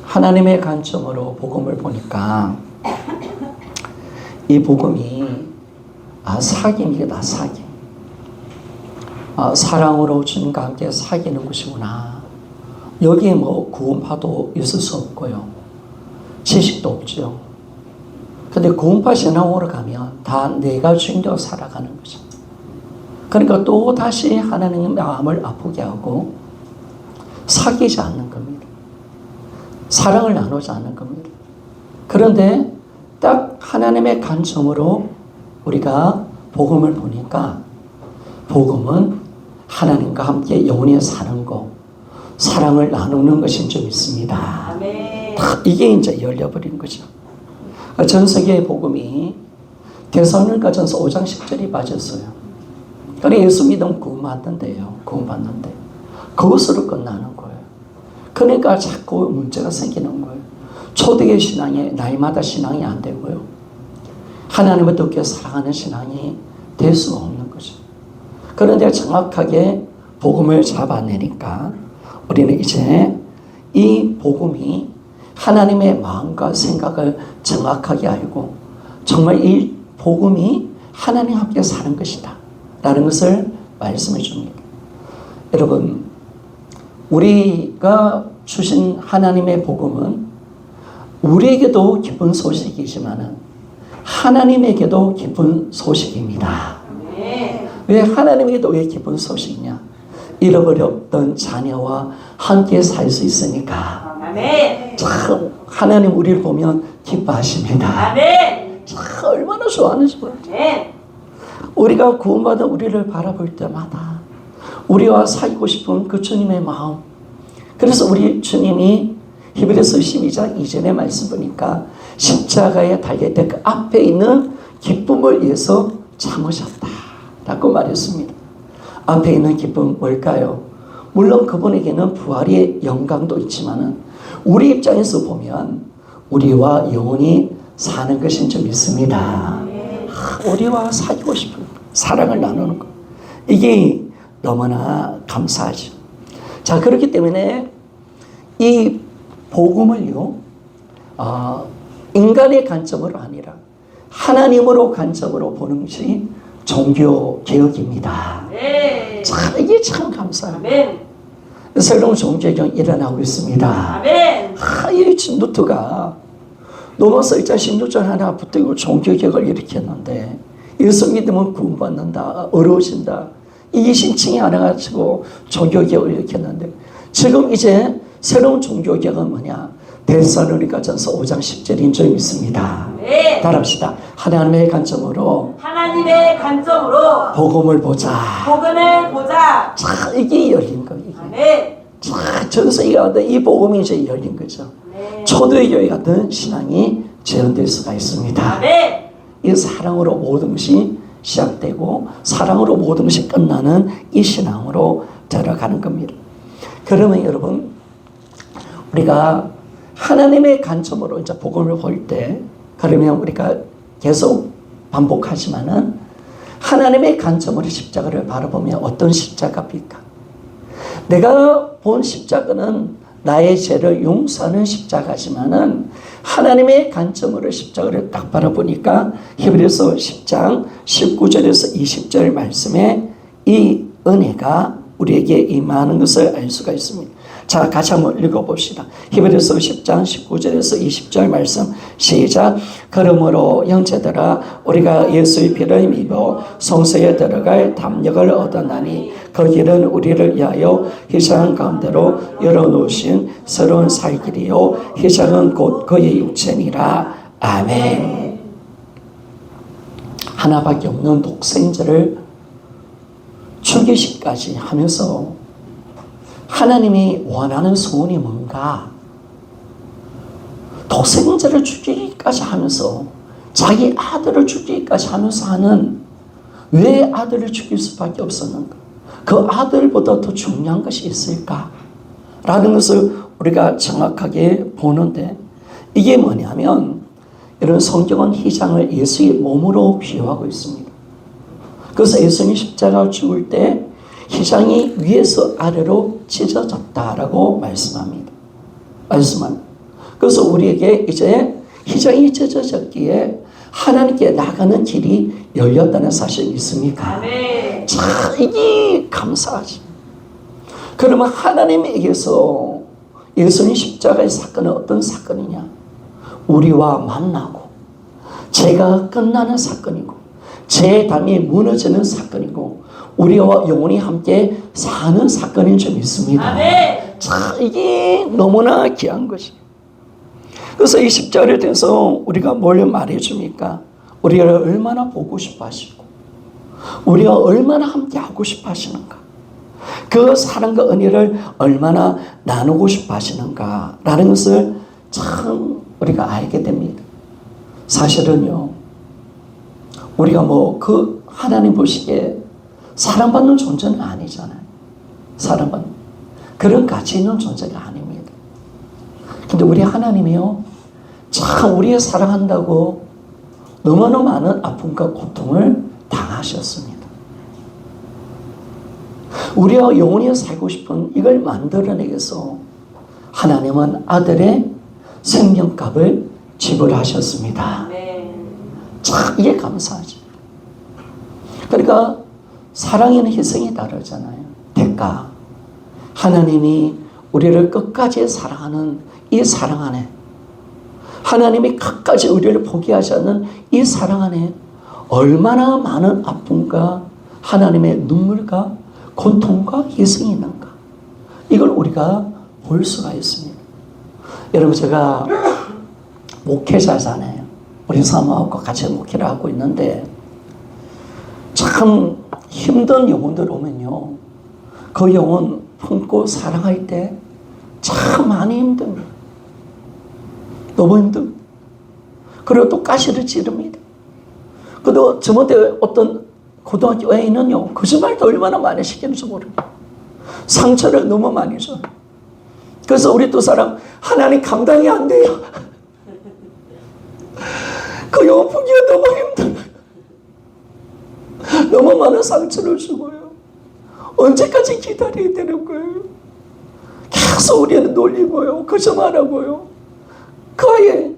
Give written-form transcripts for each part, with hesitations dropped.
하나님의 관점으로 복음을 보니까 이 복음이 사귐이다, 사귐. 사랑으로 주님과 함께 사귀는 것이구나. 여기에 뭐 구원파도 있을 수 없고요. 지식도 없죠. 근데 구원파 신앙으로 가면 다 내가 주인되어 살아가는 거죠. 그러니까 또 다시 하나님의 마음을 아프게 하고 사귀지 않는 겁니다. 사랑을 나누지 않는 겁니다. 그런데 딱 하나님의 관점으로 우리가 복음을 보니까 복음은 하나님과 함께 영원히 사는 거, 사랑을 나누는 것인 줄 믿습니다. 아멘. 이게 이제 열려버린 거죠. 전 세계의 복음이 데살로니가전서 5장 10절이 빠졌어요. 그래 예수 믿으면 구원받는데요. 구원받는데 그것으로 끝나는 거예요. 그러니까 자꾸 문제가 생기는 거예요. 초대의 신앙이 날마다 신앙이 안 되고요. 하나님을 어떻게 사랑하는 신앙이 될 수 없는 거죠. 그런데 정확하게 복음을 잡아내니까 우리는 이제 이 복음이 하나님의 마음과 생각을 정확하게 알고 정말 이 복음이 하나님과 함께 사는 것이다 라는 것을 말씀해 줍니다. 여러분, 우리가 주신 하나님의 복음은 우리에게도 기쁜 소식이지만 하나님에게도 기쁜 소식입니다. 왜 하나님에게도 왜 기쁜 소식이냐? 잃어버렸던 자녀와 함께 살 수 있으니까. 참 하나님 우리를 보면 기뻐하십니다. 참 얼마나 좋아하는지 몰라요. 우리가 구원받은 우리를 바라볼 때마다 우리와 사귀고 싶은 그 주님의 마음. 그래서 우리 주님이 히브리서 12장 이전의 말씀 보니까 십자가에 달릴 때 그 앞에 있는 기쁨을 위해서 참으셨다라고 말했습니다. 앞에 있는 기쁨 뭘까요? 물론 그분에게는 부활의 영광도 있지만 우리 입장에서 보면 우리와 영원히 사는 것인 줄 믿습니다. 우리와 사귀고 싶은 사랑을 나누는 것, 이게 너무나 감사하죠. 자, 그렇기 때문에 이 복음을요, 인간의 관점으로 아니라 하나님으로 관점으로 보는 것이 종교 개혁입니다. 참 이게 참 감사합니다. 새로운 종교 개혁이 일어나고 있습니다. 이 진루트가 로마서 1장 16절 하나 붙들고 종교 개혁을 일으켰는데 예수 믿으면 구원받는다, 어려워진다. 이 신칭이 알아가지고 종교 개혁을 일으켰는데 지금 이제 새로운 종교 개혁은 뭐냐? 데살로니가전서 5장 10절인 줄 믿습니다. 따라합시다. 하나님의 관점으로 복음을 보자. 자, 이게 열린 거예요. 자, 전세계가 이 복음이 이제 열린 거죠. 초대교회 같은 신앙이 재현될 수가 있습니다. 이 사랑으로 모든 것이 시작되고 사랑으로 모든 것이 끝나는 이 신앙으로 들어가는 겁니다. 그러면 여러분, 우리가 하나님의 관점으로 이제 복음을 볼 때, 그러면 우리가 계속 반복하지만은 하나님의 관점으로 십자가를 바라보면 어떤 십자가입니까? 내가 본 십자가는 나의 죄를 용서하는 십자가지만은 하나님의 관점으로 십자가를 딱 바라보니까 히브리서 10장 19절에서 20절 말씀에 이 은혜가 우리에게 임하는 것을 알 수가 있습니다. 자, 같이 한번 읽어봅시다. 히브리서 10장 19절에서 20절 말씀 시작. 그러므로 형제들아 우리가 예수의 피를 믿어 성소에 들어갈 담력을 얻었나니 그 길은 우리를 위하여 희생 가운데로 열어놓으신 새로운 살 길이요 희생은 곧 그의 육체니라. 아멘. 하나밖에 없는 독생자를 죽이시기까지 하면서 하나님이 원하는 소원이 뭔가? 독생자를 죽이기까지 하면서 자기 아들을 죽이기까지 하면서 하는, 왜 아들을 죽일 수밖에 없었는가? 그 아들보다 더 중요한 것이 있을까? 라는 것을 우리가 정확하게 보는데 이게 뭐냐면 이런 성경은 희생을 예수의 몸으로 비유하고 있습니다. 그래서 예수님이 십자가를 죽을 때 희생이 위에서 아래로 찢어졌다라고 말씀합니다. 그래서 우리에게 이제 휘장이 찢어졌기에 하나님께 나가는 길이 열렸다는 사실 믿습니까? 자, 이게 감사하지. 그러면 하나님에게서 예수님 십자가의 사건은 어떤 사건이냐? 우리와 만나고 죄가 끝나는 사건이고 죄의 담이 무너지는 사건이고 우리와 영원히 함께 사는 사건인 줄 믿습니다. 자, 이게 너무나 귀한 것이. 그래서 이 십자가를 통해서 우리가 뭘 말해줍니까? 우리를 얼마나 보고 싶어 하시고 우리가 얼마나 함께 하고 싶어 하시는가, 그 사랑과 은혜를 얼마나 나누고 싶어 하시는가 라는 것을 참 우리가 알게 됩니다. 사실은요, 우리가 뭐 그 하나님 보시기에 사랑받는 존재는 아니잖아요. 사랑받는 그런 가치 있는 존재가 아닙니다. 근데 우리 하나님이요, 참 우리의 사랑한다고 너무나 많은 아픔과 고통을 당하셨습니다. 우리가 영원히 살고 싶은 이걸 만들어내기 위해서 하나님은 아들의 생명값을 지불하셨습니다. 참 이게 감사하죠. 그러니까 사랑에는 희생이 다르잖아요. 대가. 하나님이 우리를 끝까지 사랑하는 이 사랑 안에, 하나님이 끝까지 우리를 포기하지 않는 이 사랑 안에 얼마나 많은 아픔과 하나님의 눈물과 고통과 희생이 있는가, 이걸 우리가 볼 수가 있습니다. 여러분, 제가 목회자잖아요. 우리 사모하고 같이 목회를 하고 있는데 참 힘든 영혼들 오면요, 그 영혼 품고 사랑할 때 참 많이 힘듭니다. 너무 힘듭니다. 그리고 또 가시를 찌릅니다. 그래도 저번에 어떤 고등학교 애인은요, 거짓말도 얼마나 많이 시키는지 모릅니다. 상처를 너무 많이 줘요. 그래서 우리 두 사람 하나님 감당이 안 돼요. 그 영혼 품기가 너무 힘들어요. 너무 많은 상처를 주고요. 언제까지 기다려야 되는 거예요? 계속 우리는 놀리고요, 거짓말하고요.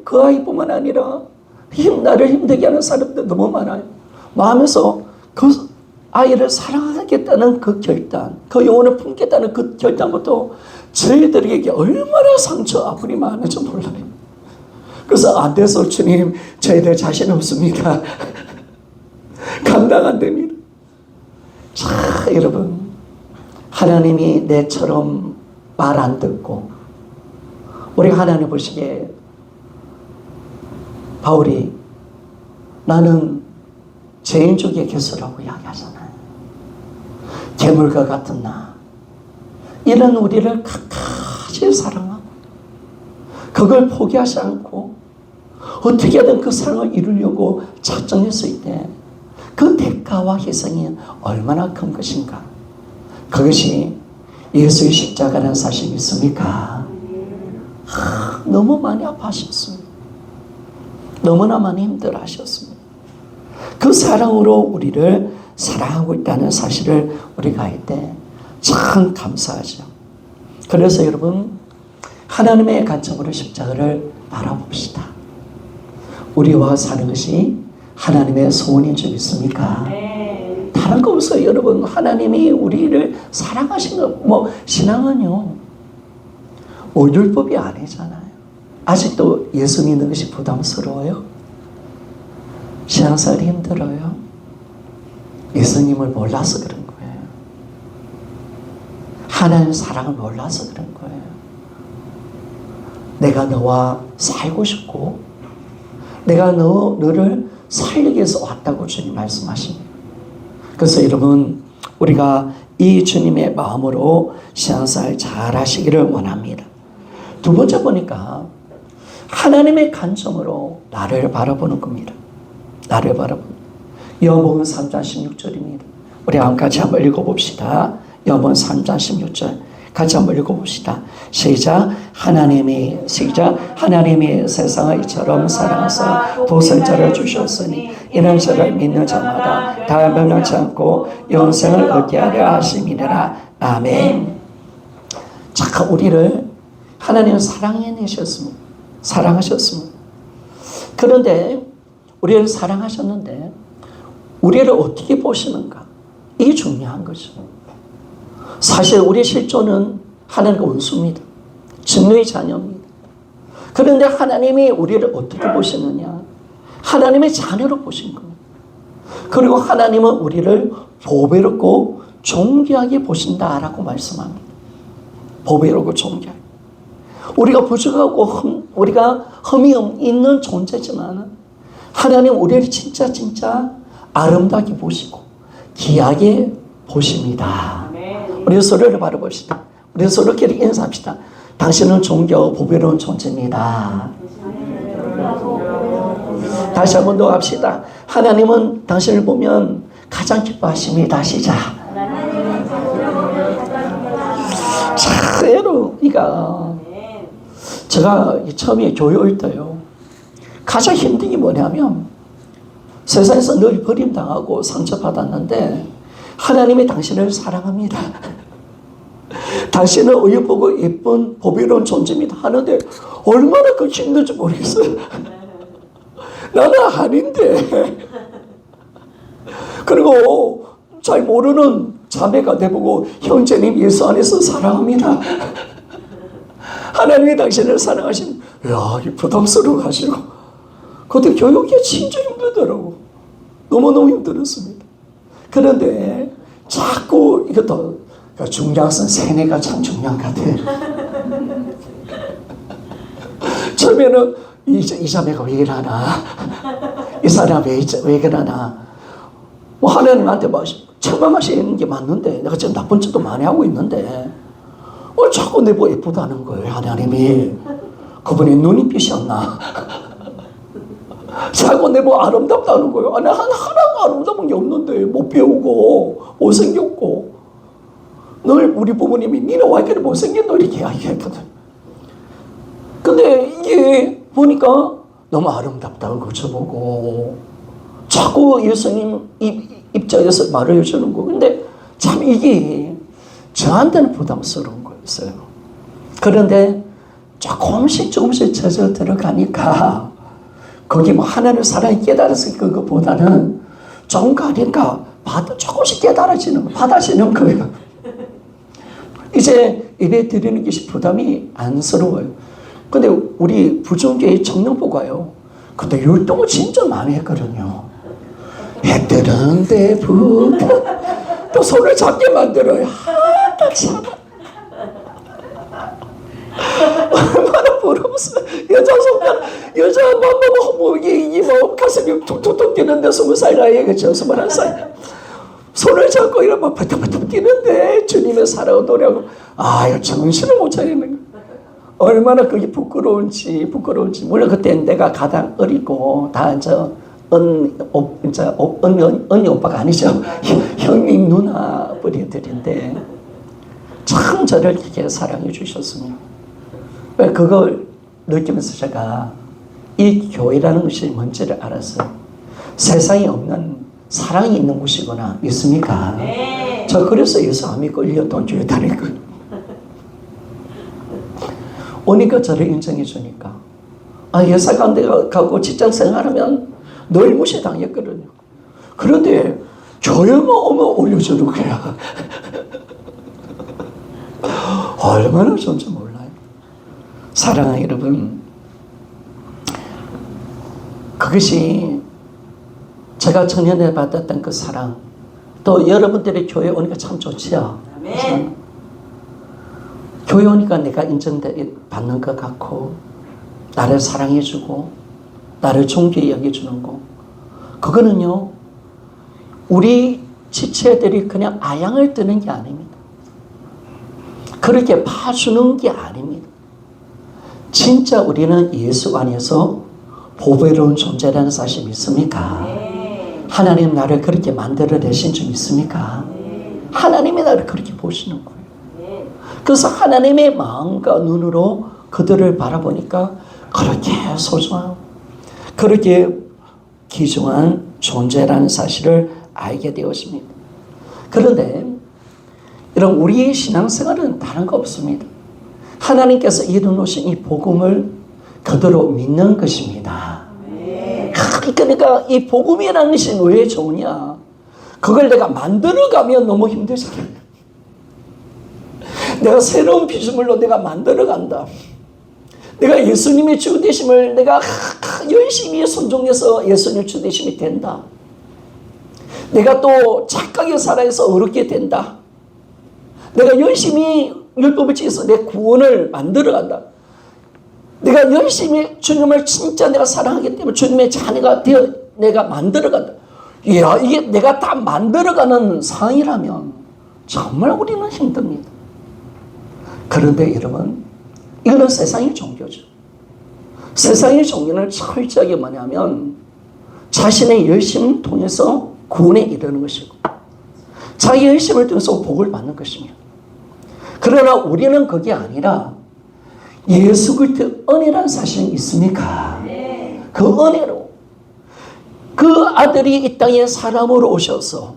그 아이뿐만 아니라 나를 힘들게 하는 사람들 너무 많아요. 마음에서 그 아이를 사랑하겠다는 그 결단, 그 영혼을 품겠다는 그 결단부터 저희들에게 얼마나 상처, 아픔이 많은지 몰라요. 그래서 안 돼서 주님, 저희들 자신 없습니다. 감당 안 됩니다. 자, 여러분, 하나님이 내처럼 말 안 듣고, 우리 하나님 보시기에 바울이 나는 죄인 중에 괴수라고 이야기하잖아요. 괴물과 같은 나, 이런 우리를 끝까지 사랑하고 그걸 포기하지 않고 어떻게든 그 사랑을 이루려고 작정했을 때 그 대가와 희생이 얼마나 큰 것인가, 그것이 예수의 십자가라는 사실 믿습니까? 너무 많이 아파하셨습니다. 너무나 많이 힘들어하셨습니다. 그 사랑으로 우리를 사랑하고 있다는 사실을 우리가 알 때 참 감사하죠. 그래서 여러분, 하나님의 관점으로 십자가를 바라봅시다. 우리와 사는 것이 하나님의 소원인 줄 믿습니까? 다른 거 없어요. 여러분, 하나님이 우리를 사랑하신 거, 뭐 신앙은요, 오율법이 아니잖아요. 아직도 예수 믿는 것이 부담스러워요? 신앙생활이 힘들어요? 예수님을 몰라서 그런 거예요. 하나님의 사랑을 몰라서 그런 거예요. 내가 너와 살고 싶고 내가 너를 살리기 위해서 왔다고 주님 말씀하십니다. 그래서 여러분, 우리가 이 주님의 마음으로 신앙생활 잘 하시기를 원합니다. 두 번째 보니까 하나님의 관점으로 나를 바라보는 겁니다. 나를 바라보는. 요한복음 3장 16절입니다. 우리 같이 한번 읽어봅시다. 요한복음 3장 16절 같이 한번 읽어봅시다. 시작. 하나님이 세상을 이처럼 사랑하사 독생자를 주셨으니 이는 저를 믿는 자마다 다 변하지 않고 영생을 얻게 하려 하심이니라. 아멘. 자, 우리를 하나님은 사랑해 내셨습니다. 사랑하셨습니다. 그런데 우리를 사랑하셨는데 우리를 어떻게 보시는가? 이게 중요한 거죠. 사실 우리의 실존은 하나님과 원수입니다. 진노의 자녀입니다. 그런데 하나님이 우리를 어떻게 보시느냐? 하나님의 자녀로 보신 겁니다. 그리고 하나님은 우리를 보배롭고 존귀하게 보신다라고 말씀합니다. 보배롭고 존귀하게. 우리가 부족하고 우리가 흠이 있는 존재지만 하나님 우리를 진짜 아름답게 보시고 귀하게 보십니다. 우리 서로를 바라봅시다. 우리 서로끼리 인사합시다. 당신은 존귀하고 보배로운 존재입니다. 다시 한 번 더 합시다. 하나님은 당신을 보면 가장 기뻐하십니다. 시작. 자, 여러분이가 제가 처음에 교회 올 때요, 가장 힘든 게 뭐냐면 세상에서 늘 버림당하고 상처받았는데 하나님이 당신을 사랑합니다. 당신은 어여쁘고 예쁜 보배로운 존재입니다 하는데 얼마나 그 힘든지 모르겠어요. 나는 아닌데. 그리고 잘 모르는 자매가 내보고 형제님 예수 안에서 사랑합니다. 하나님이 당신을 사랑하시면 이야 부담스러워 하시고 그때 교육이 진짜 힘들더라고. 너무너무 힘들었습니다. 그런데 자꾸 이것도 중장선 세뇌가 참 중요한 것 같아요. 처음에는 이 자매가 왜 이러나, 이 사람 왜 그러나, 뭐 하나님한테 막 책망하시는 게 맞는데 내가 지금 나쁜 짓도 많이 하고 있는데 자꾸 내보고 예쁘다는 거예요. 하나님이 그분의 눈이 빛이었나? 자꾸 내보고 아름답다는 거예요. 아니 하나도 아름다운 게 없는데 못 배우고 못생겼고 늘 우리 부모님이 니는 왜 이렇게 못생겼노 이렇게 이야기했거든. 근데 이게 보니까 너무 아름답다고 저보고 자꾸 예수님 입장에서 말을 해주는 거. 근데 참 이게 저한테는 부담스러운 거였어요. 그런데 조금씩 젖어 들어가니까 거기 뭐 하나님의 사랑이 깨달아서 그것보다는 좀 가니까 조금씩 깨달아지는 거, 받아지는 거예요. 이제 예배 드리는 것이 부담이 안쓰러워요. 근데 우리 부정교회 청년부가요. 근데 율동을 진짜 많이 했거든요. 해 뜨는데 또 손을 잡게 만들어요. 나 참. 얼마나 부러웠어요. 여자만 보고 이게 뭐 가슴이 툭툭툭 뛰는데 20살 나이에 그죠? 21살. 손을 잡고 이러면 버떡버떡 뛰는데 주님의 사랑을 노래하고 정신을 못 차리는 거예요. 얼마나 그게 부끄러운지. 물론 그때는 내가 가장 어리고 다 언니 오빠가 아니죠. 형님 누나 뿌리들인데 참 저를 이렇게 사랑해 주셨습니다. 그걸 느끼면서 제가 이 교회라는 것이 뭔지를 알았어요. 세상에 없는 사랑이 있는 곳이구나 믿습니까? 네. 저 그래서 예수 안 믿고 1년 동안 교회 다니거든요. 오니까 저를 인정해 주니까 회사 가운데 가고 직장 생활하면 늘 무시당했거든요. 그런데 교회만 오면 올려주는 거야. 얼마나 좋은지 몰라요. 사랑하는 여러분, 그것이 제가 청년에 받았던 그 사랑, 또 여러분들의 교회 오니까 참 좋지요. 아멘. 교회 오니까 내가 인정받는 것 같고 나를 사랑해주고 나를 존귀히 여겨주는 거, 그거는요 우리 지체들이 그냥 아양을 뜨는 게 아닙니다. 그렇게 봐주는 게 아닙니다. 진짜 우리는 예수 안에서 보배로운 존재라는 사실 믿습니까? 하나님 나를 그렇게 만들어내신 줄 믿습니까? 하나님이 나를 그렇게 보시는 거예요. 그래서 하나님의 마음과 눈으로 그들을 바라보니까 그렇게 소중하고 그렇게 귀중한 존재라는 사실을 알게 되었습니다. 그런데 이런 우리의 신앙생활은 다른 거 없습니다. 하나님께서 이루어놓으신 이 복음을 그대로 믿는 것입니다. 그러니까 이 복음이라는 것이 왜 좋으냐? 그걸 내가 만들어가면 너무 힘들잖아요. 내가 새로운 피조물로 내가 만들어간다. 내가 예수님의 주되심을 내가 열심히 순종해서 예수님의 주되심이 된다. 내가 또 착하게 살아서 어렵게 된다. 내가 열심히 율법을 지켜서 내 구원을 만들어간다. 내가 열심히 주님을 진짜 내가 사랑하기 때문에 주님의 자녀가 되어 내가 만들어간다. 이야, 이게 내가 다 만들어가는 상황이라면 정말 우리는 힘듭니다. 그런데 여러분, 이거는 세상의 종교죠. 세상의 종교는 철저하게 뭐냐면 자신의 열심을 통해서 구원에 이르는 것이고 자기 열심을 통해서 복을 받는 것입니다. 그러나 우리는 그게 아니라 예수 그리스도의 은혜라는 사실이 있습니까? 그 은혜로 그 아들이 이 땅에 사람으로 오셔서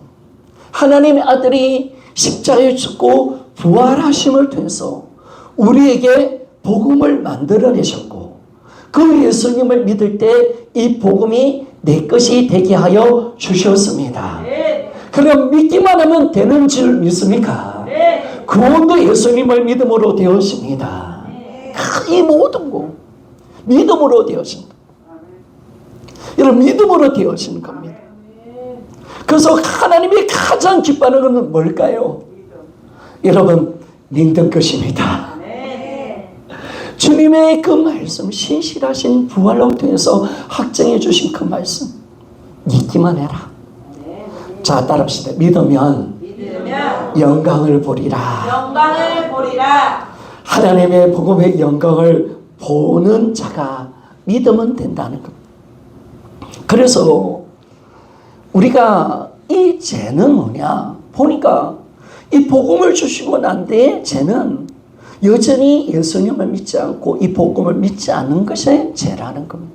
하나님의 아들이 십자가에 죽고 부활하심을 통해서 우리에게 복음을 만들어내셨고 그 예수님을 믿을 때 이 복음이 내 것이 되게 하여 주셨습니다. 그럼 믿기만 하면 되는 줄 믿습니까? 구원도 예수님을 믿음으로 되었습니다. 이 모든 거 믿음으로 되었습니다. 여러분 믿음으로 되어지는 겁니다. 그래서 하나님이 가장 기뻐하는 것은 뭘까요? 여러분 믿는 것입니다. 주님의 그 말씀, 신실하신 부활로 통해서 확정해 주신 그 말씀 믿기만 해라. 자, 따라합시다. 믿으면 영광을 보리라. 영광을 보리라. 하나님의 복음의 영광을 보는 자가 믿으면 된다는 것. 그래서 우리가 이 죄는 뭐냐 보니까 이 복음을 주시고 난 뒤에 죄는 여전히 예수님을 믿지 않고 이 복음을 믿지 않는 것이 죄라는 겁니다.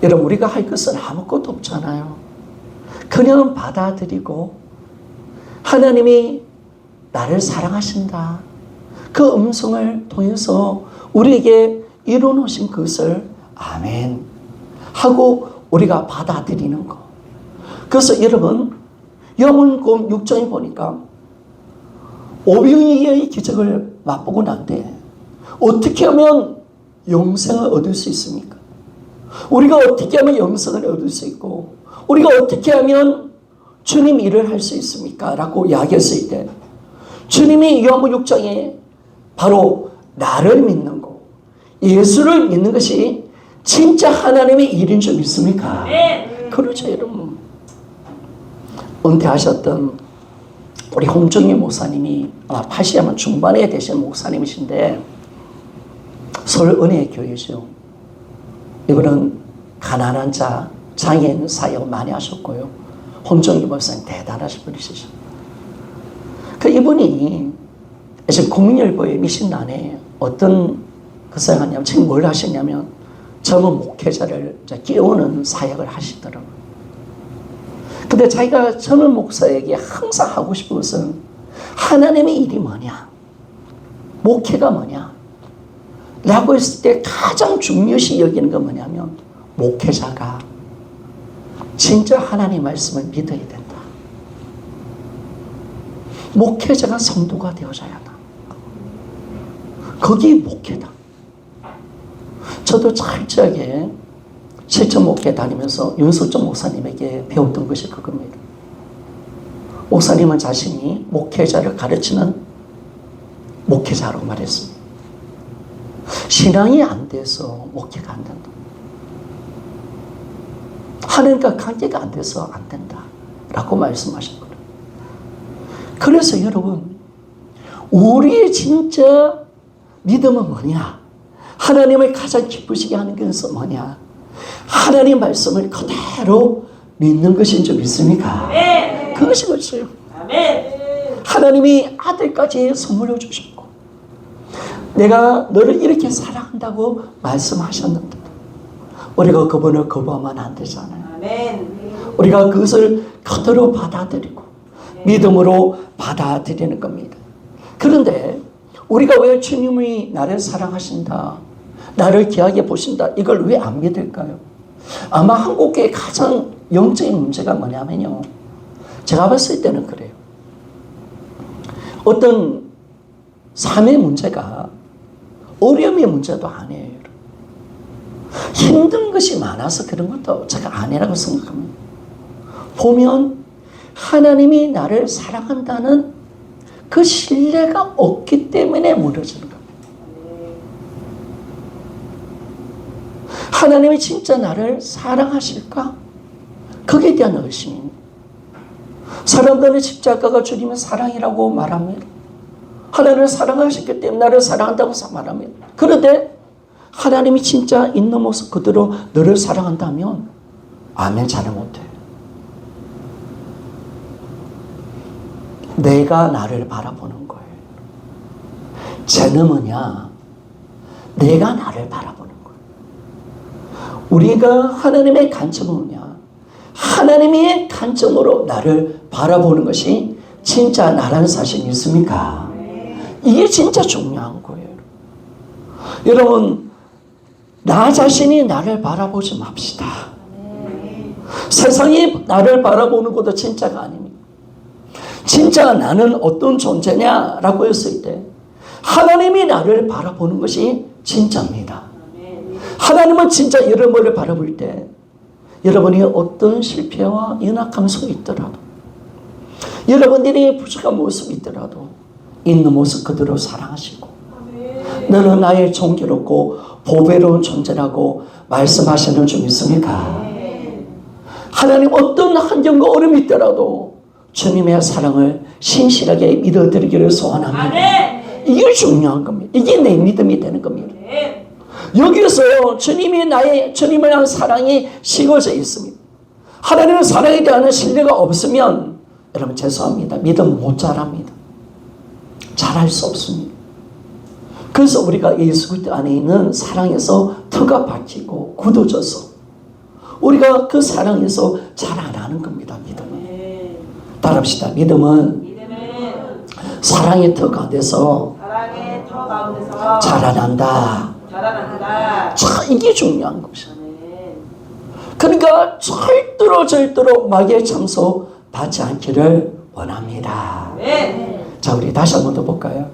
여러분 우리가 할 것은 아무것도 없잖아요. 그냥 받아들이고 하나님이 나를 사랑하신다. 그 음성을 통해서 우리에게 이루어놓으신 것을 아멘 하고 우리가 받아들이는 거. 그래서 여러분 요한복음 6장에 보니까 오병이어의 기적을 맛보고 난 뒤에 어떻게 하면 영생을 얻을 수 있습니까? 우리가 어떻게 하면 영생을 얻을 수 있고 우리가 어떻게 하면 주님 일을 할 수 있습니까? 라고 이야기했을 때 주님이 요한복음 6장에 바로 나를 믿는 거 예수를 믿는 것이 진짜 하나님의 일인 줄 믿습니까? 네. 그렇죠 여러분. 은퇴하셨던 우리 홍정희 목사님이 80년 중반에 되신 목사님이신데 서울 은혜교회죠. 이분은 가난한 자, 장애인 사역을 많이 하셨고요. 홍정희 목사님 대단하신 분이시죠. 그 이분이 지금 국민일보의 미신란에 어떤 그 사역하냐면 지금 뭘 하시냐면 젊은 목회자를 끼우는 사역을 하시더라고요. 근데 자기가 젊은 목사에게 항상 하고 싶은 것은 하나님의 일이 뭐냐? 목회가 뭐냐? 라고 했을 때 가장 중요시 여기는 건 뭐냐면 목회자가 진짜 하나님의 말씀을 믿어야 된다. 목회자가 성도가 되어져야 한다. 거기 목회다. 저도 철저하게 실전 목회 다니면서 윤석정 목사님에게 배웠던 것이 그겁니다. 목사님은 자신이 목회자를 가르치는 목회자라고 말했습니다. 신앙이 안 돼서 목회가 안 된다. 하나님과 관계가 안 돼서 안 된다. 라고 말씀하셨거든요. 그래서 여러분, 우리의 진짜 믿음은 뭐냐? 하나님을 가장 기쁘시게 하는 것은 뭐냐? 하나님 말씀을 그대로 믿는 것인 줄 믿습니까? 아멘. 그것이 그렇어요. 아멘. 하나님이 아들까지 선물로 주셨고 내가 너를 이렇게 사랑한다고 말씀하셨는데 우리가 그분을 거부하면 안 되잖아요. 아멘. 우리가 그것을 그대로 받아들이고 믿음으로 받아들이는 겁니다. 그런데 우리가 왜 주님이 나를 사랑하신다 나를 귀하게 보신다. 이걸 왜 안 믿을까요? 아마 한국교회의 가장 영적인 문제가 뭐냐면요. 제가 봤을 때는 그래요. 어떤 삶의 문제가 어려움의 문제도 아니에요. 힘든 것이 많아서 그런 것도 제가 아니라고 생각합니다. 보면 하나님이 나를 사랑한다는 그 신뢰가 없기 때문에 무너지는 겁니다. 하나님이 진짜 나를 사랑하실까? 거기에 대한 의심입니다. 사람들은 십자가가 주님의 사랑이라고 말합니다. 하나님을 사랑하셨기 때문에 나를 사랑한다고 말합니다. 그런데 하나님이 진짜 있는 모습 그대로 너를 사랑한다면 아멘 잘 못해요. 내가 나를 바라보는 거예요. 쟤는 뭐냐? 내가 나를 바라보는 거예요. 우리가 하나님의 관점은 뭐냐? 하나님의 관점으로 나를 바라보는 것이 진짜 나라는 사실이 있습니까? 이게 진짜 중요한 거예요. 여러분, 나 자신이 나를 바라보지 맙시다. 세상이 나를 바라보는 것도 진짜가 아닙니다. 진짜 나는 어떤 존재냐라고 했을 때 하나님이 나를 바라보는 것이 진짜입니다. 하나님은 진짜 여러분을 바라볼 때 여러분이 어떤 실패와 연약함 속에 있더라도 여러분들이 부족한 모습이 있더라도 있는 모습 그대로 사랑하시고 너는 나의 존귀롭고 보배로운 존재라고 말씀하시는 줄 믿습니까? 하나님 어떤 환경과 어려움이 있더라도 주님의 사랑을 신실하게 믿어드리기를 소원합니다. 이게 중요한 겁니다. 이게 내 믿음이 되는 겁니다. 여기서 주님을 향한 사랑이 식어져 있습니다. 하나님의 사랑에 대한 신뢰가 없으면 여러분 죄송합니다. 믿음 못 자랍니다. 잘할 수 없습니다. 그래서 우리가 예수 그리스도 안에 있는 사랑에서 터가 박히고 굳어져서 우리가 그 사랑에서 자라나는 겁니다. 믿음은. 따라합시다. 믿음은 사랑의 터 가운데서 자라난다. 자, 이게 중요한 것이야. 그러니까 절대로 마귀의 참소 받지 않기를 원합니다. 자, 우리 다시 한 번 더 볼까요?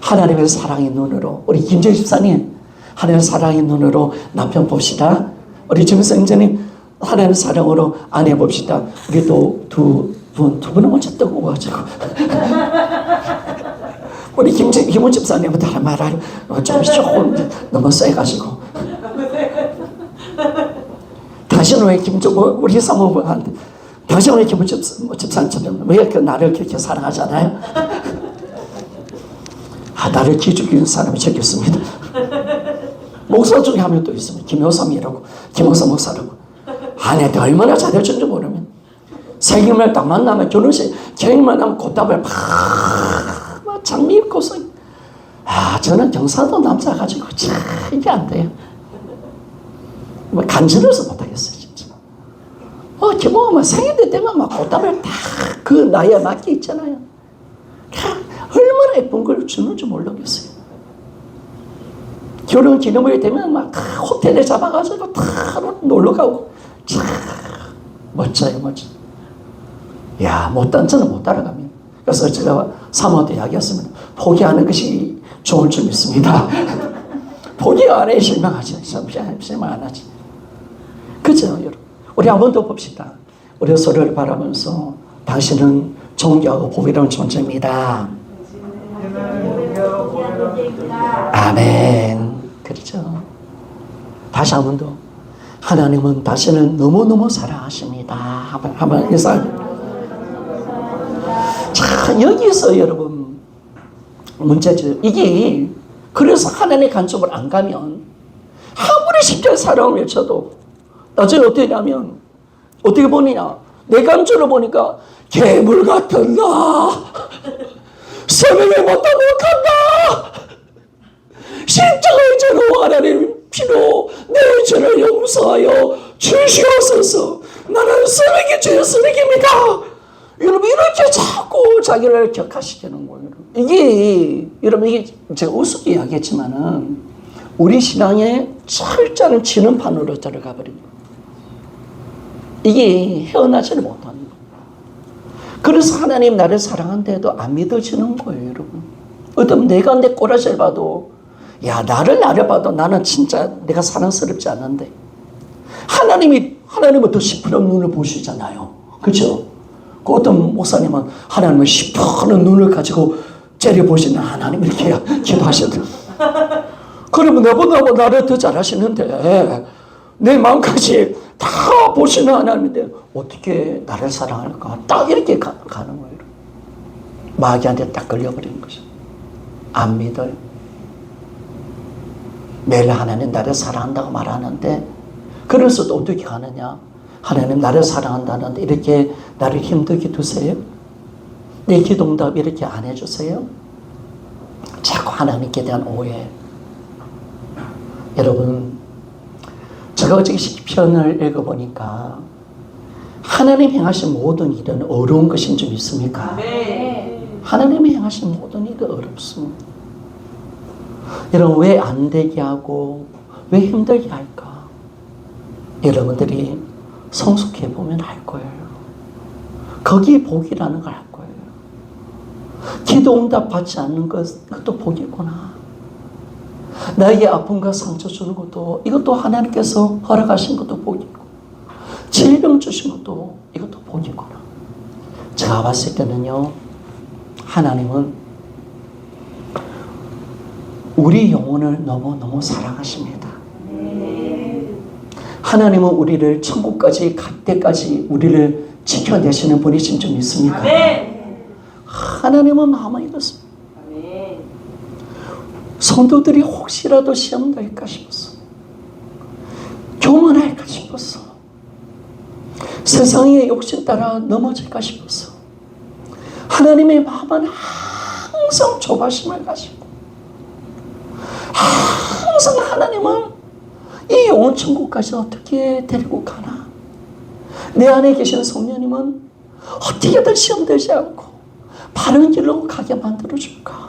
하나님의 사랑의 눈으로 우리 김재희 집사님 하나님의 사랑의 눈으로 남편 봅시다. 우리 김수 형제님 하나님의 사랑으로 아내 봅시다. 우리 또 두 분은 먼저 뜨고 가지고 우리 김훈 집사님은 다른 말을 좀 조금 너무 세가지고 당신은 왜 우리 사모한테 당신은 왜 김훈 집사님처럼 왜 나를 그렇게 사랑하잖아요? 나를 기죽이는 사람이 저기 있습니다. 목사 중에 한 명 또 있습니다. 김효삼이라고 김효삼 목사라고 아내한테 얼마나 잘해준지 모르면 생일날 딱 만나면 결혼식 계획만 하면 곧답을 막 장미 고생. 저는 경상도 남자 가지고 참 이게 안 돼요. 뭐 간지러워서 못하겠어요 진짜. 기본은 생일 때면 막 곧답을 다 그 나이에 맞게 있잖아요. 얼마나 예쁜 걸 주는 줄 모르겠어요. 결혼 기념일이 되면 막 호텔에 잡아가지고 다 놀러 가고 참 멋져요. 야, 저는 못 따라갑니다. 그래서 제가 사모한테 이야기했습니다. 포기하는 것이 좋을 줄 믿습니다. 포기 안 해 실망하지. 실망 안 하지. 그죠, 여러분? 우리 한 번 더 봅시다. 우리 서로를 바라보면서 당신은 존귀하고 보배로운 존재입니다. 아멘. 그렇죠. 다시 한 번 더. 하나님은 당신을 너무너무 사랑하십니다. 한번 인사. 자, 여기서 여러분 문제죠. 이게 그래서 하나님의 관점을 안 가면 아무리 십자가의 사랑을 외쳐도 나중에 어떻게 되냐면 어떻게 보느냐. 내 관점을 보니까 괴물 같은 나 성령을 못하고 간다. 십자가의 죄로 하나님 피로 내 죄를 용서하여 주시옵소서. 나는 쓰레기 중에 쓰레기입니다. 여러분 이렇게 자꾸 자기를 격하시키는 거예요. 이게 여러분 이게 제가 우습게 이야기했지만은 우리 신앙의 철저한 진흥판으로 들어가 버립니다. 이게 헤어나지를 못하는 거예요. 그래서 하나님 나를 사랑한데도 안 믿어지는 거예요, 여러분. 어떤 내가 내 꼬라지를 봐도, 야, 나를 봐도 나는 진짜 내가 사랑스럽지 않는데. 하나님은 더 시퍼런 눈을 보시잖아요. 그죠? 그 어떤 목사님은 하나님은 시퍼런 눈을 가지고 째려보시는 하나님 이렇게 기도하셔도. 그러면 너보다 나를 더 잘하시는데, 내 마음까지 다 보시는 하나님인데, 어떻게 나를 사랑할까? 딱 이렇게 가는 거예요. 마귀한테 딱 걸려버리는 거죠. 안 믿어요. 매일 하나님 나를 사랑한다고 말하는데, 그래서 또 어떻게 하느냐? 하나님 나를 사랑한다는데 이렇게 나를 힘들게 두세요? 내 기도응답 이렇게 안 해주세요? 자꾸 하나님께 대한 오해. 여러분, 제가 어제 시편을 읽어보니까 하나님 행하신 모든 일은 어려운 것인 줄 믿습니까? 하나님이 행하신 모든 일은 어렵습니다. 여러분, 왜 안 되게 하고 왜 힘들게 할까? 여러분들이 성숙해 보면 알 거예요. 거기에 복이라는 걸 알 거예요. 기도 응답 받지 않는 그것도 복이구나. 나에게 아픔과 상처 주는 것도 이것도 하나님께서 허락하신 것도 복이고, 질병 주신 것도 이것도 복이구나. 제가 봤을 때는요, 하나님은 우리 영혼을 너무너무 사랑하십니다. 하나님은 우리를 천국까지 갈 때까지 우리를 지켜내시는 분이신 줄 믿습니까? 하나님은 마음이 이렇습니다. 성도들이 혹시라도 시험 될까 싶었어. 교만할까 싶었어. 세상의 욕심 따라 넘어질까 싶었어. 하나님의 마음은 항상 조바심을 가지고, 항상 하나님은 이 영혼 천국까지 어떻게 데리고 가나? 내 안에 계신 성령님은 어떻게든 시험되지 않고 바른 길로 가게 만들어줄까?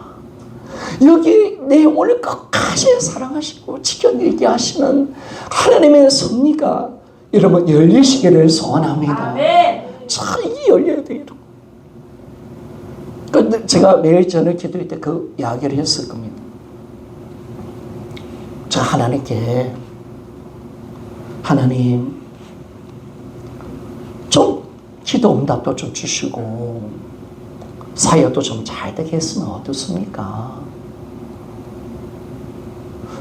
여기 내 영혼을 끝까지 사랑하시고 지켜내게 하시는 하나님의 섭리가 여러분 열리시기를 소원합니다. 참 이게 열려야 돼요. 근데 제가 매일 저녁 기도할 때 그 이야기를 했을 겁니다. 저 하나님께, 하나님 좀 기도 응답도 좀 주시고 사역도 좀 잘 되게 했으면 어떻습니까?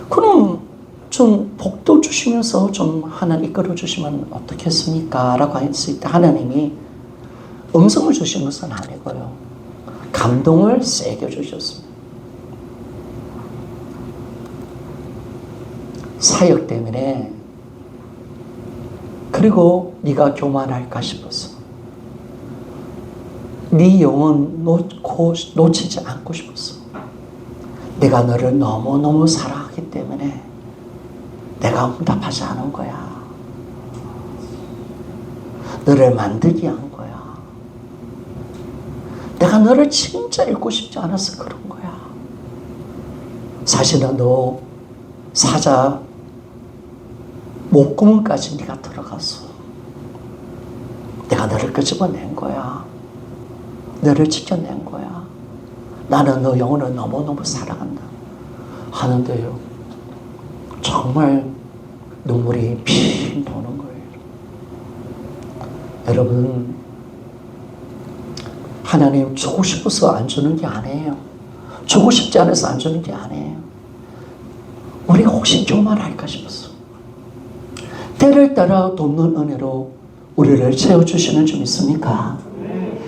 그럼 좀 복도 주시면서 좀 하나님 이끌어 주시면 어떻겠습니까? 라고 했을 때 하나님이 음성을 주신 것은 아니고요, 감동을 세게 주셨습니다. 사역 때문에, 그리고 네가 교만할까 싶었어. 네 영혼 놓치지 않고 싶었어. 내가 너를 너무너무 사랑하기 때문에 내가 응답하지 않은 거야. 너를 만들게 한 거야. 내가 너를 진짜 잃고 싶지 않아서 그런 거야. 사실은 너 사자 목구멍까지 네가 들어갔어. 내가 너를 끄집어낸 거야. 너를 지켜낸 거야. 나는 너 영혼을 너무너무 사랑한다 하는데요, 정말 눈물이 핑 도는 거예요. 여러분, 하나님 주고 싶어서 안 주는 게 아니에요. 주고 싶지 않아서 안 주는 게 아니에요. 우리가 혹시 교만할까 싶었어. 때를 따라 돕는 은혜로 우리를 채워주시는 줄 믿습니까?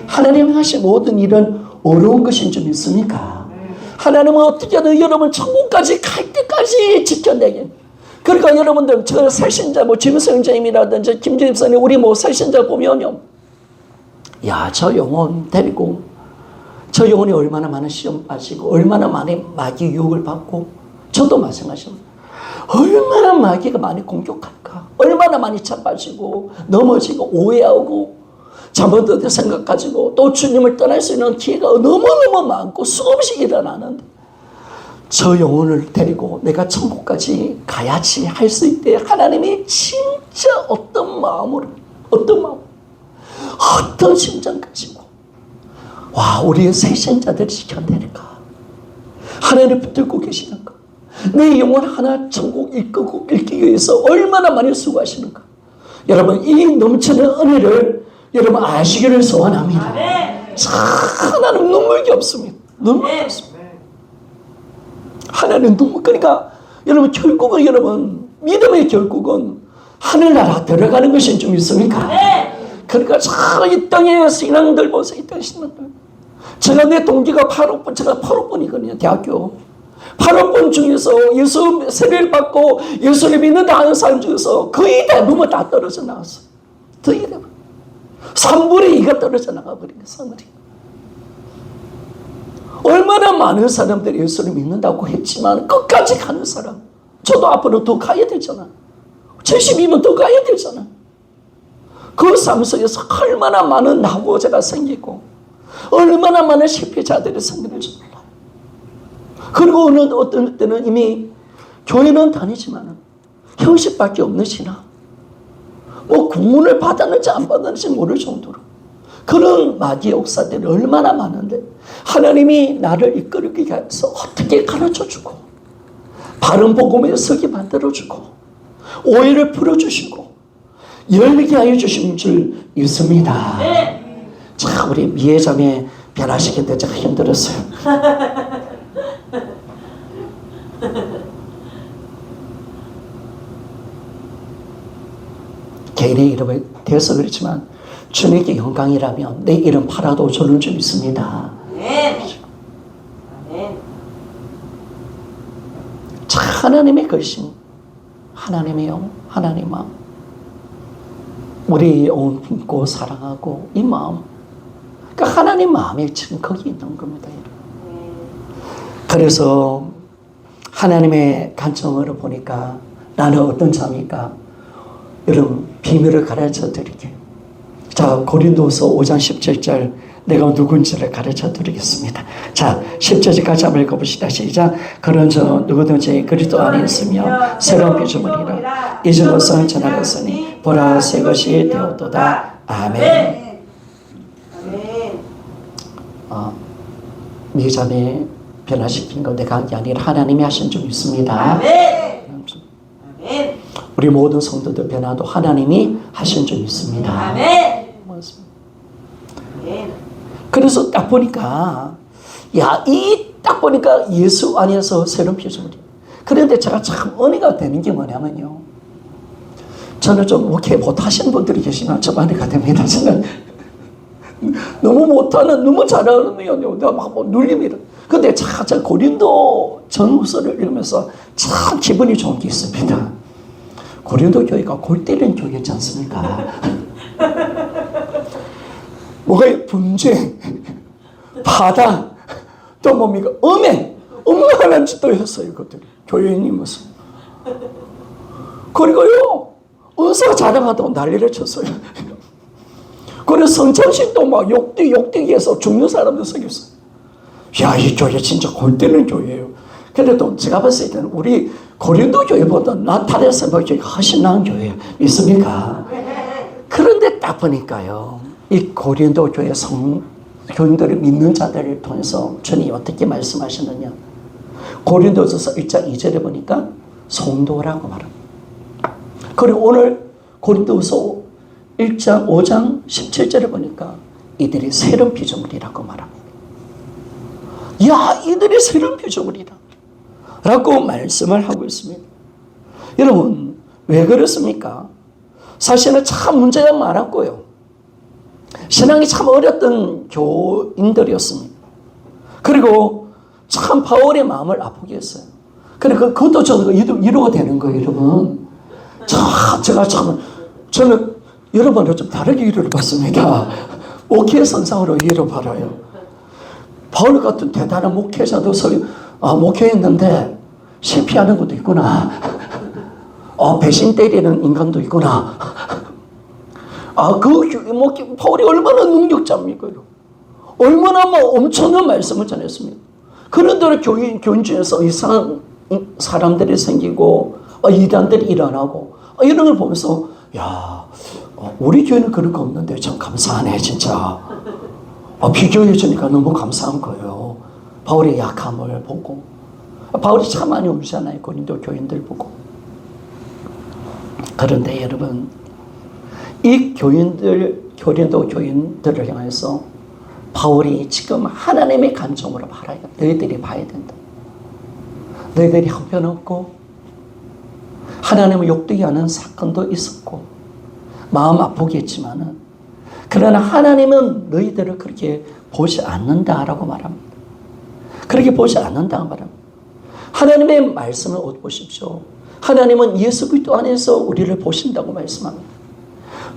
하나님이 하신 모든 일은 어려운 것인 줄 믿습니까? 하나님은 어떻게든 여러분 천국까지 갈 때까지 지켜내게. 그러니까 여러분들 저 살신자 김성재님이라든지 김재입사님 우리 살신자 보면요, 야, 저 영혼 데리고 저 영혼이 얼마나 많은 시험 빠지고 얼마나 많이 마귀 유혹을 받고, 저도 마찬가지입니다. 얼마나 마귀가 많이 공격할까? 얼마나 많이 자빠지고 넘어지고 오해하고 잘못된 생각 가지고 또 주님을 떠날 수 있는 기회가 너무너무 많고 수없이 일어나는데, 저 영혼을 데리고 내가 천국까지 가야지 할 수 있대. 하나님이 진짜 어떤 마음으로, 어떤 심정 가지고 와 우리의 새신자들을 지켜내니까 하나님 붙들고 계시는가. 내 영혼 하나 천국 읽기 위해서 얼마나 많이 수고하시는가. 여러분 이 넘치는 은혜를 여러분 아시기를 소원합니다. 하나님 눈물이 없습니다. 눈물이 없습니다. 하나님 눈물. 그러니까 여러분 결국은 여러분 믿음의 결국은 하늘나라 들어가는 것이 좀 있습니까? 그러니까 이 땅에 신앙들 보세요. 이 땅 신앙들. 제가 내 동기가 8호분, 제가 8호분이거든요. 대학교. 8호분 중에서 예수 세례를 받고 예수를 믿는다 하는 사람 중에서 거의 대부분 다 떨어져 나왔어요. 거의 대부분. 3분의 2가 떨어져 나가버린 거예요. 3분의 2. 얼마나 많은 사람들이 예수를 믿는다고 했지만 끝까지 가는 사람. 저도 앞으로 더 가야 되잖아. 70이면 더 가야 되잖아. 그 삶 속에서 얼마나 많은 낙오자가 생기고 얼마나 많은 실패자들이 생기는지 몰라요. 그리고 어떤 때는 이미 교회는 다니지만 형식밖에 없는 신앙. 뭐 구원을 받았는지 안 받았는지 모를 정도로 그런 마귀의 역사들이 얼마나 많은데 하나님이 나를 이끌기 위해서 어떻게 가르쳐주고 바른 복음에 서게 만들어주고 오해를 풀어주시고 열리게 하여 주신 줄 믿습니다. 자, 우리 미애자매 변화시키는데 제가 힘들었어요. 개인의 이름이 되어서 그렇지만 주님께 영광이라면 내 이름 팔아도 저는 좀 있습니다. 자, 하나님의 것임, 하나님의 영, 하나님의 마음, 우리 영혼 품고 사랑하고 이 마음, 그러니까 하나님 마음이 지금 거기 있는 겁니다. 그래서 하나님의 관점으로 보니까 나는 어떤 자입니까? 여러분 비밀을 가르쳐 드릴게요. 자, 고린도서 5장 17절 내가 누군지를 가르쳐 드리겠습니다. 자, 10절까지 한번 읽어봅시다. 시작. 그런 저 누구든지 그리스도 안에 있으며 새로운 피조물이라 이전 것은 지나갔으니 보라 새 것이 되었도다. 아멘. 미자매 변화시킨 거 내가 한 게 아니라 하나님이 하신 줄 믿습니다. 우리 모든 성도들 변화도 하나님이 하신 줄 믿습니다. 그래서 딱 보니까 딱 보니까 예수 안에서 새로운 피조물이. 그런데 제가 참 은혜가 되는 게 뭐냐면요. 저는 좀 목회 못하시는 분들이 계시면 좀 은혜가 됩니다. 저는 너무 못하는, 너무 잘하는 내가 막 눌립니다. 근데 제가 고린도 전후서를 읽으면서 참 기분이 좋은 게 있습니다. 고린도 교회가 골 때리는 교회였지 않습니까? 뭐가 분쟁, 파당, 또 뭡니까? 음란한 짓도 했어요, 이것들이. 교회인이면서. 그리고요, 은사 자랑하다고 난리를 쳤어요. 그래서 성찬식도 막 욕되기해서 죽는 사람도 생겼어요. 야, 이 교회 진짜 골 때리는 교회예요. 그래도 제가 봤을 때는 우리 고린도 교회보다 나타나서 교회가 훨씬 나은 교회예요. 믿습니까? 그런데 딱 보니까요, 이 고린도 교회 교인들을 믿는 자들을 통해서 주님이 어떻게 말씀하시느냐. 고린도서서 1장 2절에 보니까 성도라고 말합니다. 그리고 오늘 고린도서 1장 5장 17절에 보니까 이들이 새로운 피조물이라고 말합니다. 야, 이들이 새로운 피조물이다 라고 말씀을 하고 있습니다. 여러분 왜 그렇습니까? 사실은 참 문제가 많았고요. 신앙이 참 어렸던 교인들이었습니다. 그리고 참 바울의 마음을 아프게 했어요. 그러니까 그것도 저는 위로가 되는 거예요, 여러분. 저는 여러분을 좀 다르게 위로를 받습니다. 목회 선상으로 위로 받아요. 바울 같은 대단한 목회자도 목회했는데 실패하는 것도 있구나. 배신 때리는 인간도 있구나. 바울이 얼마나 능력자입니까? 얼마나 엄청난 말씀을 전했습니다. 그런 대로 교인 중에서 이상한 사람들이 생기고 이단들이 일어나고 이런 걸 보면서 야, 우리 교회는 그런 거 없는데 참 감사하네 진짜. 비교해 주니까 너무 감사한 거예요. 바울의 약함을 보고 바울이 참 많이 울잖아요. 고린도 교인들 보고. 그런데 여러분 이 고린도 교인들을 향해서 바울이 지금 하나님의 관점으로 바라요. 너희들이 봐야 된다. 너희들이 형편없고 하나님을 욕되게 하는 사건도 있었고 마음 아프겠지만은 그러나 하나님은 너희들을 그렇게 보지 않는다라고 말합니다. 그렇게 보지 않는다고 말합니다. 하나님의 말씀을 보십시오. 하나님은 예수 그리스도 안에서 우리를 보신다고 말씀합니다.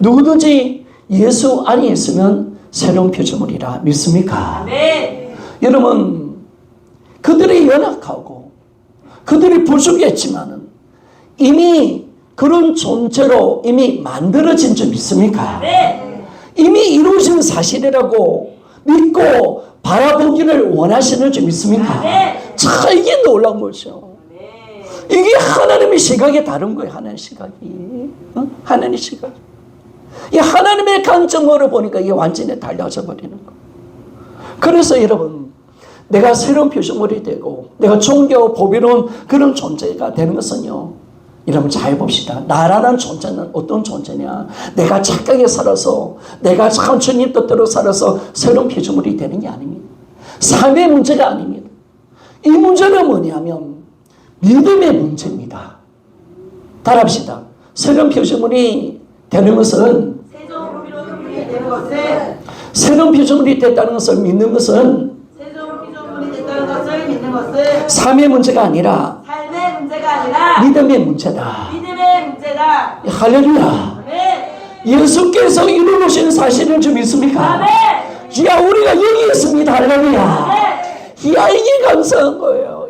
누구든지 예수 안에 있으면 새로운 피조물이라 믿습니까? 네. 여러분 그들이 연약하고 그들이 부족했지만은 이미 그런 존재로 이미 만들어진 줄 믿습니까? 네. 이미 이루어진 사실이라고 믿고 바라보기를 원하시는 줄 믿습니까? 네. 자, 이게 놀라운 거죠. 네. 이게 하나님의 시각이 다른 거예요. 하나님의 시각이. 하나님의 시각. 이 하나님의 관점으로 보니까 이게 완전히 달라져 버리는 거. 그래서 여러분, 내가 새로운 표정물이 되고 내가 존귀하고 보배로운 그런 존재가 되는 것은요. 여러분 잘 봅시다. 나라는 존재는 어떤 존재냐? 내가 착하게 살아서 내가 참 주님 뜻대로 살아서 새로운 피조물이 되는 게 아닙니다. 삶의 문제가 아닙니다. 이 문제는 뭐냐면 믿음의 문제입니다. 따라합시다. 새로운 피조물이 되는 것은 새로운 피조물이 됐다는 것을 믿는 것은 삶의 문제가 아니라 삶의 문제가 아니라 믿음의 문제다. 믿음의 문제다. 할렐루야. 네. 예수께서 이루신 사실을 좀 믿습니까? 네. 야, 우리가 여기 있습니다. 할렐루야. 네. 야, 이게 감사한 거예요.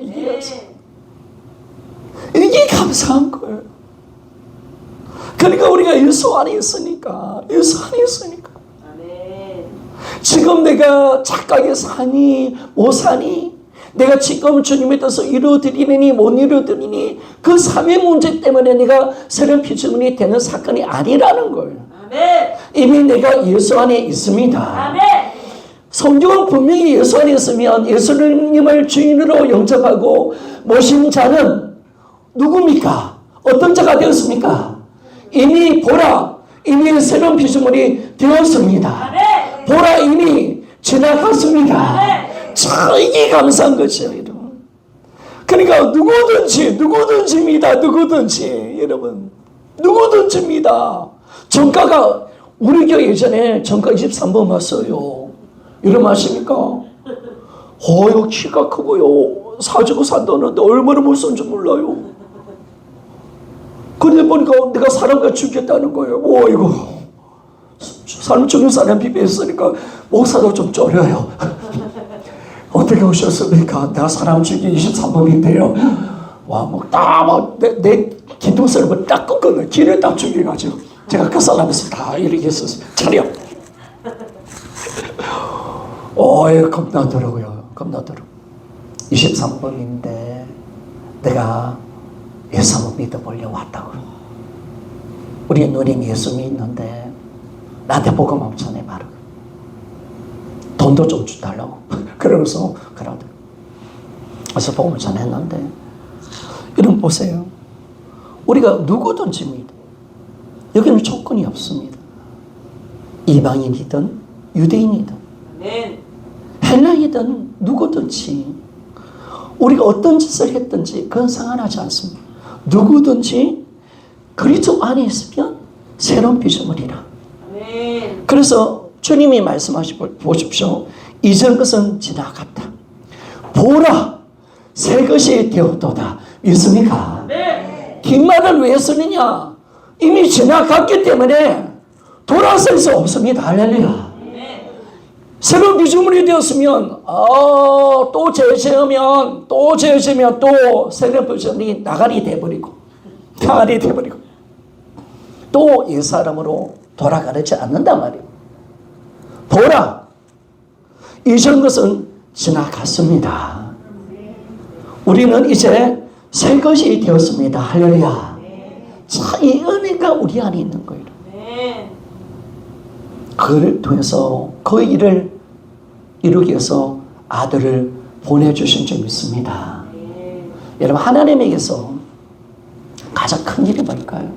이게 감사한 거예요. 그러니까 우리가 예수 안에 있으니까. 네. 지금 내가 착하게 사니 못 사니 내가 지금 주님의 뜻을 이루어드리니 못 이루어드리니 그 삶의 문제 때문에 내가 새로운 피조물이 되는 사건이 아니라는 거예요. 아멘. 이미 내가 예수 안에 있습니다. 아멘. 성경은 분명히 예수 안에 있으면 예수님을 주인으로 영접하고 모신 자는 누굽니까? 어떤 자가 되었습니까? 이미 보라, 이미 새로운 피조물이 되었습니다. 아멘. 보라, 이미 지나갔습니다. 아멘. 자, 이게 감사한 거죠, 여러분. 그러니까 누구든지입니다. 누구든지, 여러분. 누구든지입니다. 전가가 우리 교회 예전에 전가 23번 왔어요. 여러분 아십니까? 이거 키가 크고요. 사주고 산다는데 얼마나 무서운지 몰라요. 근데 보니까 내가 사람과 죽겠다는 거예요. 이거 사람 죽는 사람 비교했으니까 목사도 좀 쫄려요. 어떻게 오셨습니까? 내가 사람 죽이 23번인데요. 내 기둥썰을 딱 끊거든요. 길을 딱 죽여가지고. 제가 그 사람에서 다 이렇게 했었어요. 차려. 겁나더라고요. 23번인데 내가 예수 한번 믿어보려 왔다고. 우리 누님 예수 믿는데 나한테 복음 한번 전해봐라. 돈도 좀 주달라고. 그러면서 그러더라고요. 그래서 복음을 전했는데 여러분 보세요. 우리가 누구든지입니다. 여기는 조건이 없습니다. 이방인이든 유대인이든 아멘. 헬라이든 누구든지 우리가 어떤 짓을 했든지 그건 상관하지 않습니다. 누구든지 그리스도 안에 있으면 새로운 피조물이라. 아멘. 그래서 주님이 말씀하시 보십시오. 이전 것은 지나갔다. 보라, 새 것이 되었도다. 믿습니까? 아멘. 긴 말을 왜 쓰느냐? 이미 지나갔기 때문에 돌아설 수 없습니다. 할렐루야. 아멘. 새로운 피조물이 되었으면 또 죄지으면 또 새로운 피조물이 나가리 돼버리고 또 옛사람으로 돌아가지 않는단 말이에요. 보라, 이전 것은 지나갔습니다. 우리는 이제 새 것이 되었습니다. 할렐루야. 자, 이 은혜가 우리 안에 있는 거예요. 그를 통해서 그 일을 이루기 위해서 아들을 보내주신 줄 믿습니다. 여러분, 하나님에게서 가장 큰 일이 뭘까요?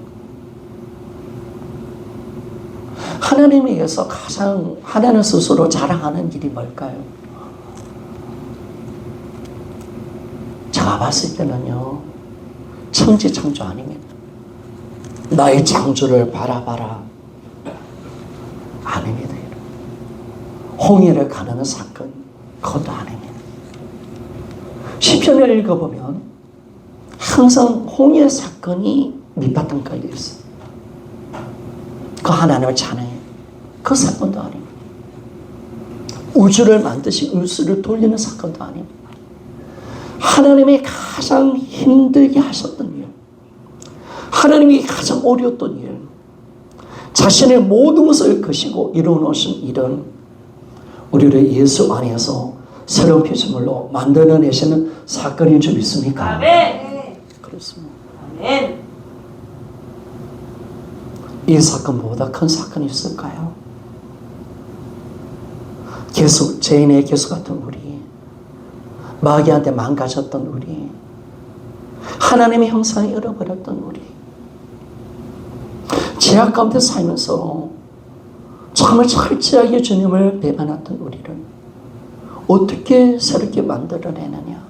하나님에게서 가장 하나님 스스로 자랑하는 일이 뭘까요? 제가 봤을 때는요, 천지창조 아닙니다. 나의 창조를 바라봐라. 아닙니다. 홍해를 가르는 사건, 그것도 아닙니다. 시편을 읽어보면 항상 홍해 사건이 밑바탕 깔려 있어요. 그 하나님을 찬양해. 그 사건도 아닙니다. 우주를 만드신 우주를 돌리는 사건도 아닙니다. 하나님이 가장 힘들게 하셨던 일, 하나님이 가장 어려웠던 일, 자신의 모든 것을 거시고 이루어놓으신 일은 우리를 예수 안에서 새로운 피조물로 만들어내시는 사건인 줄 믿습니까? 아멘. 그렇습니다. 아멘. 이 사건보다 큰 사건이 있을까요? 개수, 죄인의 개수 같은 우리, 마귀한테 망가졌던 우리, 하나님의 형상을 잃어버렸던 우리, 죄악 가운데 살면서 정말 철저하게 주님을 배반했던 우리를 어떻게 새롭게 만들어내느냐?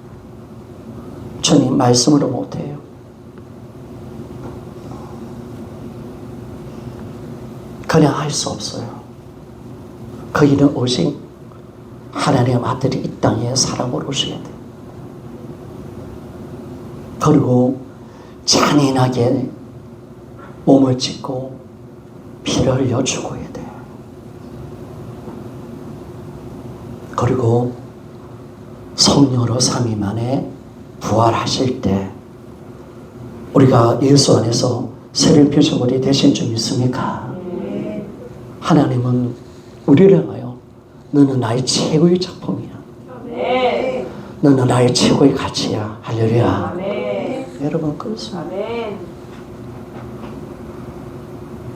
주님 말씀으로 못해요. 그냥 할 수 없어요. 그 일은 오직 하나님의 아들이 이 땅에 사람으로 오셔야 돼요. 그리고 잔인하게 몸을 찢고 피를 흘려 죽어야 돼요. 그리고 성령으로 3일 만에 부활하실 때 우리가 예수 안에서 새로운 피조물이 되신 줄 믿습니까? 하나님은 우리를 향하여 너는 나의 최고의 작품이야. 너는 나의 최고의 가치야. 할렐루야. 여러분 그렇습니다.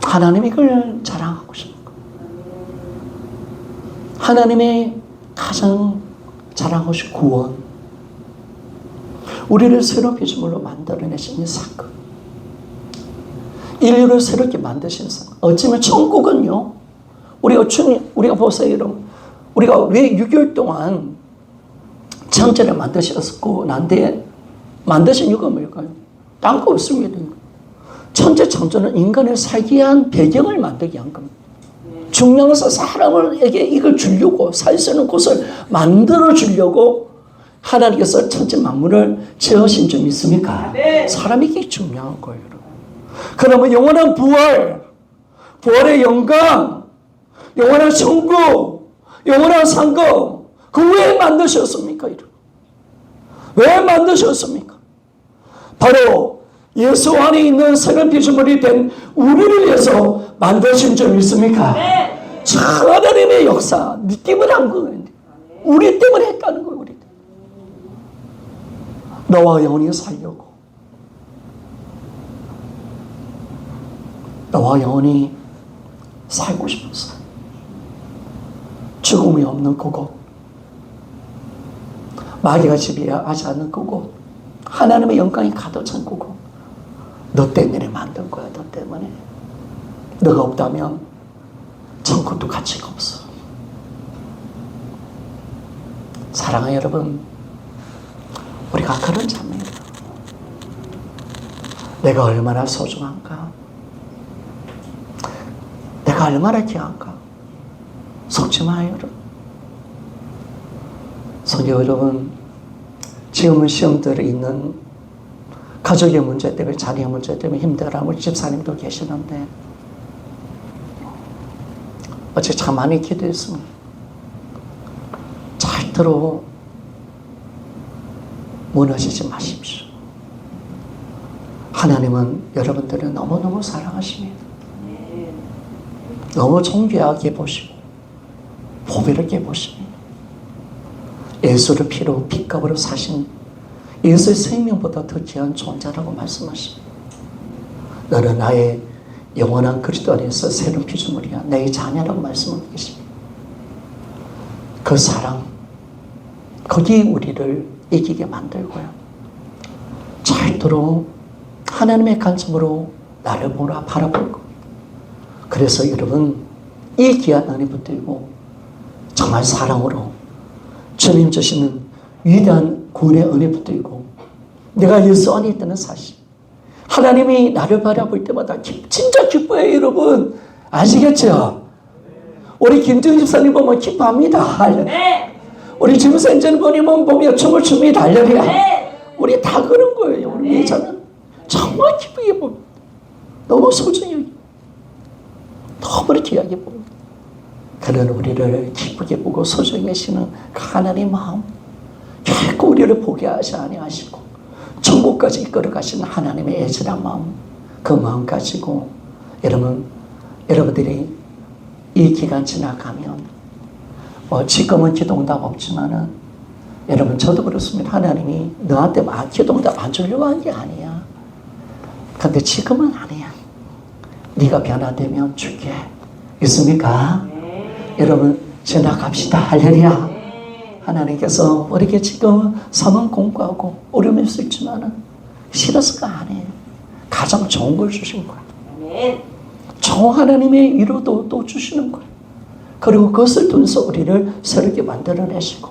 하나님이 그걸 자랑하고 싶은 거예요. 하나님의 가장 자랑하고 싶은 구원, 우리를 새로운 피조물로 만들어내신 이 사건, 인류를 새롭게 만드신 사건. 어쩌면 천국은요, 우리가 보세요, 여러분. 우리가 왜 6개월 동안 천체를 만드셨고 난데 만드신 이유가 뭘까요? 딴 거 없습니다. 천체 창조는 인간을 살기 위한 배경을 만들기 위한 겁니다. 중요한 것은 사람에게 이걸 주려고, 살 수 있는 곳을 만들어 주려고 하나님께서 천체 만물을 지으신 줄 믿습니까? 사람에게 중요한 거예요. 그러면 영원한 부활, 부활의 영광, 영원한 천국, 영원한 상급, 그 왜 만드셨습니까? 왜 만드셨습니까? 바로 예수 안에 있는 새로운 피조물이 된 우리를 위해서 만드신 줄 믿습니까? 하나님의 역사, 느낌을 한 거예요. 우리 때문에 했다는 거예요. 우리 때문에. 너와 영원히 살려고, 너와 영원히 살고 싶었어. 죽음이 없는 그곳, 마귀가 지배하지 않는 그곳, 하나님의 영광이 가득 찬 그곳, 너 때문에 만든 거야. 너 때문에. 너가 없다면 천국도 가치가 없어. 사랑하는 여러분, 우리가 그런 자매예요. 내가 얼마나 소중한가, 내가 얼마나 귀한가. 속지 마요, 여러분. 성도 여러분, 지금은 시험들이 있는 가족의 문제 때문에, 자녀의 문제 때문에 힘들어하는 집사님도 계시는데 어제 참 많이 기도했습니다. 절대로 무너지지 마십시오. 하나님은 여러분들을 너무너무 사랑하십니다. 너무 존귀하게 보시고 보배롭게 보십니다. 예수를 피로 핏값으로 사신 예수의 생명보다 더 귀한 존재라고 말씀하십니다. 너는 나의 영원한 그리스도 안에서 새로운 피조물이야. 내 자녀라고 말씀하고 계십니다. 그 사랑, 거기 우리를 이기게 만들고요. 절대로 하나님의 관점으로 나를 바라볼 겁니다. 그래서 여러분, 이 귀한 은혜 붙들고 정말 사랑으로 주님 주시는 위대한 구원의 은혜 붙들고 내가 예수 안에 있다는 사실, 하나님이 나를 바라볼 때마다 진짜 기뻐요. 여러분 아시겠죠? 우리 김정희 집사님 보면 기뻐합니다. 네. 우리 김선전 보님은 보면 춤을 춥니다. 할렐루야. 네. 우리 다 그런 거예요. 우리 네. 저는 정말 기쁘게 봅니다. 너무 소중히, 너무 귀하게 봅니다. 그런 우리를 기쁘게 보고 소중히 하시는 그 하나님 마음, 결코 우리를 포기하지 아니하시고 천국까지 이끌어가시는 하나님의 애절한 마음, 그 마음 가지고 여러분들이 이 기간 지나가면 지금은 기도응답 없지만은 여러분 저도 그렇습니다. 하나님이 너한테 기도응답 안 주려고 한 게 아니야. 근데 지금은 아니야. 네가 변화되면 줄게. 있습니까? 네. 여러분 지나갑시다. 할렐루야. 네. 하나님께서 우리에게 지금 삶은 공부하고 어려움일 수 있지만은 싫어서가 아니에요. 가장 좋은 걸 주신 거예요. 아멘. 저 하나님의 위로도 또 주시는 거예요. 그리고 그것을 통해서 우리를 새롭게 만들어내시고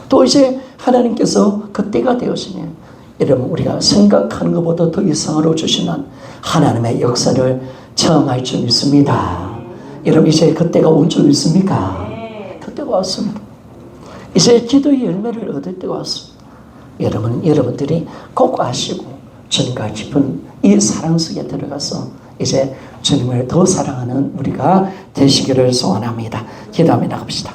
또 이제 하나님께서 그때가 되었으면 여러분 우리가 생각하는 것보다 더 이상으로 주시는 하나님의 역사를 체험할 줄 믿습니다. 여러분 이제 그때가 온 줄 믿습니까? 그때가 왔습니다. 이제 기도의 열매를 얻을 때가 왔습니다. 여러분들이 꼭 아시고 주님과 깊은 이 사랑 속에 들어가서 이제 주님을 더 사랑하는 우리가 되시기를 소원합니다. 기도하며 나갑시다.